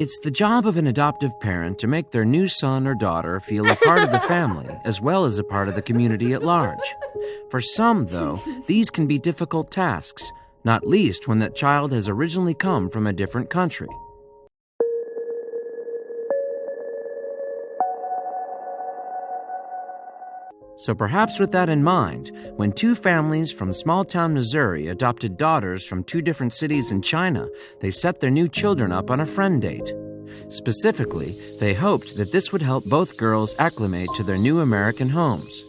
It's the job of an adoptive parent to make their new son or daughter feel a part of the family as well as a part of the community at large. For some, though, these can be difficult tasks, not least when that child has originally come from a different country. So perhaps with that in mind, when two families from small-town Missouri adopted daughters from two different cities in China, they set their new children up on a friend date. Specifically, they hoped that this would help both girls acclimate to their new American homes.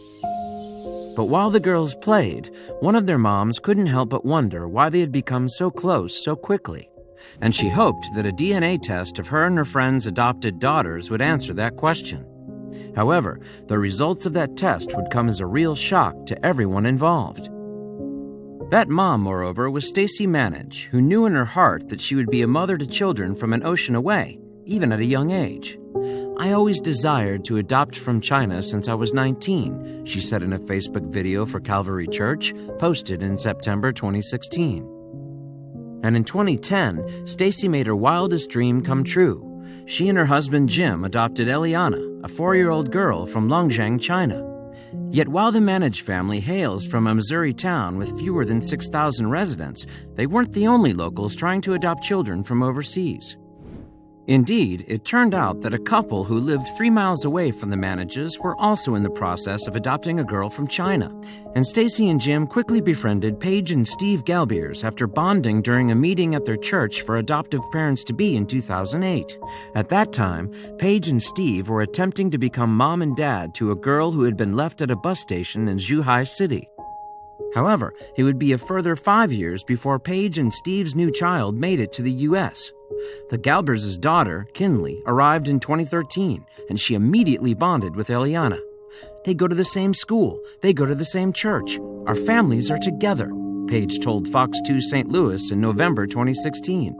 But while the girls played, one of their moms couldn't help but wonder why they had become so close so quickly. And she hoped that a DNA test of her and her friend's adopted daughters would answer that question. However, the results of that test would come as a real shock to everyone involved. That mom, moreover, was Stacy Manage, who knew in her heart that she would be a mother to children from an ocean away, even at a young age. "I always desired to adopt from China since I was 19, she said in a Facebook video for Calvary Church, posted in September 2016. And in 2010, Stacy made her wildest dream come true. She and her husband Jim adopted Eliana, a 4-year-old girl from Longjiang, China. Yet while the Manage family hails from a Missouri town with fewer than 6,000 residents, they weren't the only locals trying to adopt children from overseas. Indeed, it turned out that a couple who lived 3 miles away from the Manages were also in the process of adopting a girl from China, and Stacy and Jim quickly befriended Paige and Steve Galbiers after bonding during a meeting at their church for adoptive parents-to-be in 2008. At that time, Paige and Steve were attempting to become mom and dad to a girl who had been left at a bus station in Zhuhai City. However, it would be a further 5 years before Paige and Steve's new child made it to the U.S. The Galbers' daughter, Kinley, arrived in 2013, and she immediately bonded with Eliana. "They go to the same school. They go to the same church. Our families are together," Paige told Fox 2 St. Louis in November 2016.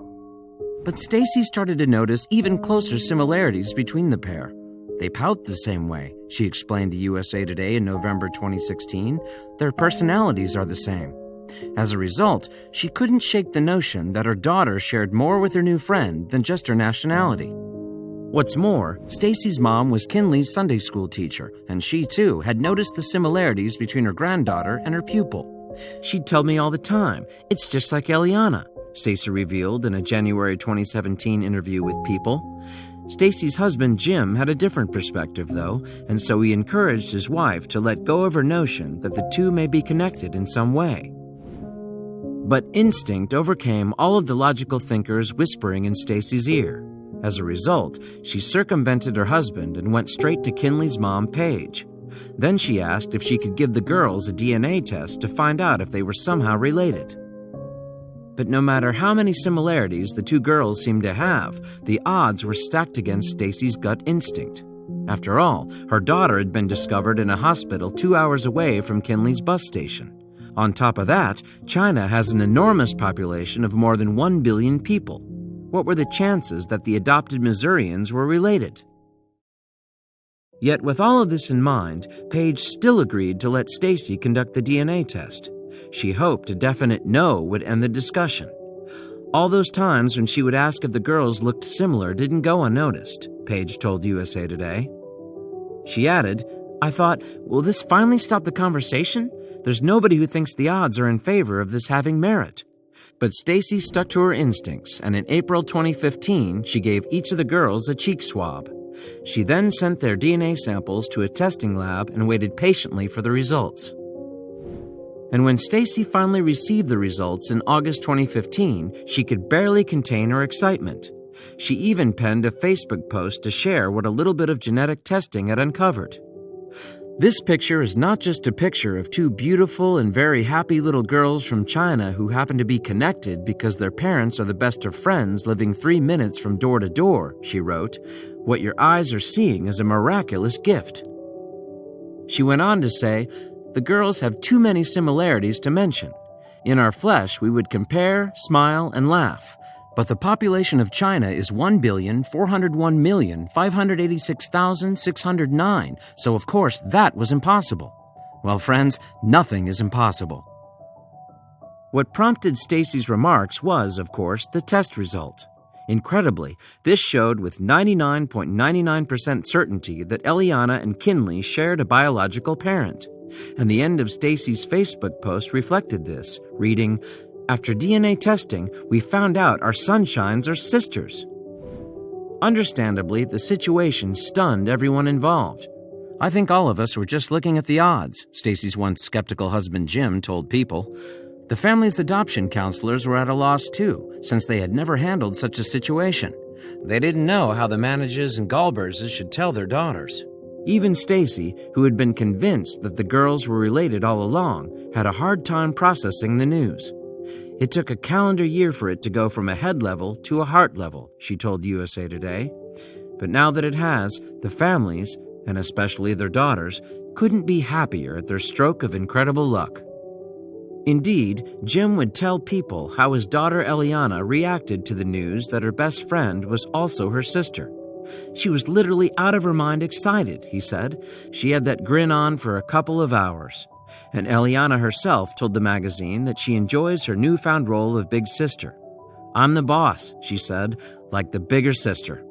But Stacy started to notice even closer similarities between the pair. "They pout the same way," she explained to USA Today in November 2016. "Their personalities are the same." As a result, she couldn't shake the notion that her daughter shared more with her new friend than just her nationality. What's more, Stacy's mom was Kinley's Sunday school teacher, and she too had noticed the similarities between her granddaughter and her pupil. "She'd tell me all the time, 'It's just like Eliana,'" Stacy revealed in a January 2017 interview with People. Stacy's husband Jim had a different perspective, though, and so he encouraged his wife to let go of her notion that the two may be connected in some way. But instinct overcame all of the logical thinkers whispering in Stacy's ear. As a result, she circumvented her husband and went straight to Kinley's mom, Paige. Then she asked if she could give the girls a DNA test to find out if they were somehow related. But no matter how many similarities the two girls seemed to have, the odds were stacked against Stacy's gut instinct. After all, her daughter had been discovered in a hospital 2 hours away from Kinley's bus station. On top of that, China has an enormous population of more than 1 billion people. What were the chances that the adopted Missourians were related? Yet with all of this in mind, Paige still agreed to let Stacy conduct the DNA test. She hoped a definite no would end the discussion. All those times when she would ask if the girls looked similar didn't go unnoticed, Paige told USA Today. She added, "I thought, will this finally stop the conversation? There's nobody who thinks the odds are in favor of this having merit." But Stacy stuck to her instincts, and in April 2015, she gave each of the girls a cheek swab. She then sent their DNA samples to a testing lab and waited patiently for the results. And when Stacy finally received the results in August 2015, she could barely contain her excitement. She even penned a Facebook post to share what a little bit of genetic testing had uncovered. This picture is not just a picture of two beautiful and very happy little girls from China who happen to be connected because their parents are the best of friends living 3 minutes from door to door, she wrote. What your eyes are seeing is a miraculous gift. She went on to say, "The girls have too many similarities to mention. In our flesh, we would compare, smile, and laugh. But the population of China is 1,401,586,609, so of course that was impossible." Well, friends, nothing is impossible. What prompted Stacy's remarks was, of course, the test result. Incredibly, this showed with 99.99% certainty that Eliana and Kinley shared a biological parent. And the end of Stacy's Facebook post reflected this, reading, "After DNA testing, we found out our sunshines are sisters." Understandably, the situation stunned everyone involved. "I think all of us were just looking at the odds," Stacy's once skeptical husband Jim told People. The family's adoption counselors were at a loss too, since they had never handled such a situation. They didn't know how the Manages and Galberses should tell their daughters. Even Stacy, who had been convinced that the girls were related all along, had a hard time processing the news. "It took a calendar year for it to go from a head level to a heart level," she told USA Today. But now that it has, the families, and especially their daughters, couldn't be happier at their stroke of incredible luck. Indeed, Jim would tell People how his daughter Eliana reacted to the news that her best friend was also her sister. "She was literally out of her mind excited," he said. "She had that grin on for a couple of hours." And Eliana herself told the magazine that she enjoys her newfound role of big sister. "I'm the boss," she said, "like the bigger sister."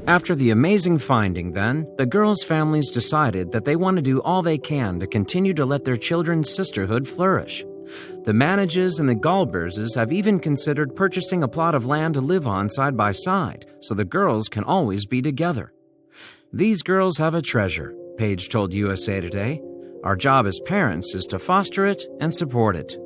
After the amazing finding, then, the girls' families decided that they want to do all they can to continue to let their children's sisterhood flourish. The Manages and the Galberses have even considered purchasing a plot of land to live on side by side, so the girls can always be together. "These girls have a treasure," Paige told USA Today. "Our job as parents is to foster it and support it."